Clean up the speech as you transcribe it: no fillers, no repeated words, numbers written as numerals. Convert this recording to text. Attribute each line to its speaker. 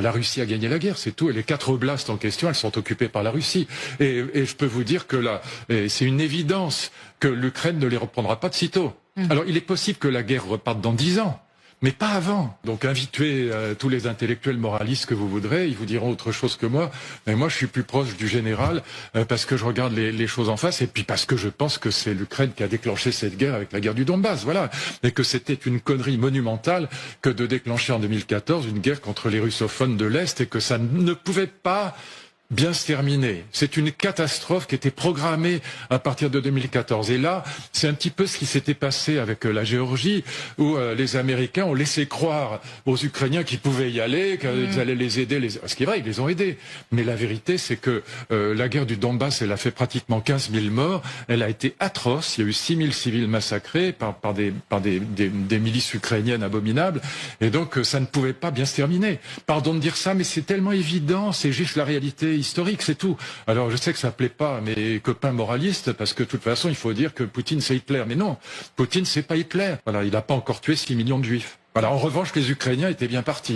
Speaker 1: La Russie a gagné la guerre, c'est tout. Et les 4 oblasts en question, elles sont occupées par la Russie. Et je peux vous dire que là, c'est une évidence que l'Ukraine ne les reprendra pas de sitôt. Alors, il est possible que la guerre reparte dans 10 ans. Mais pas avant. Donc invitez tous les intellectuels moralistes que vous voudrez, ils vous diront autre chose que moi. Mais moi, je suis plus proche du général parce que je regarde les choses en face et puis parce que je pense que c'est l'Ukraine qui a déclenché cette guerre avec la guerre du Donbass, voilà. Et que c'était une connerie monumentale que de déclencher en 2014 une guerre contre les russophones de l'Est et que ça ne pouvait pas bien se terminer. C'est une catastrophe qui était programmée à partir de 2014. Et là, c'est un petit peu ce qui s'était passé avec la Géorgie, où les Américains ont laissé croire aux Ukrainiens qu'ils pouvaient y aller, qu'ils allaient les aider. Ce qui est vrai, ils les ont aidés. Mais la vérité, c'est que la guerre du Donbass, elle a fait pratiquement 15 000 morts. Elle a été atroce. Il y a eu 6 000 civils massacrés par des milices ukrainiennes abominables. Et donc, ça ne pouvait pas bien se terminer. Pardon de dire ça, mais c'est tellement évident. C'est juste la réalité historique, c'est tout. Alors je sais que ça plaît pas à mes copains moralistes parce que de toute façon il faut dire que Poutine c'est Hitler, mais non, Poutine c'est pas Hitler. Voilà, il n'a pas encore tué 6 millions de juifs. Voilà, en revanche les Ukrainiens étaient bien partis.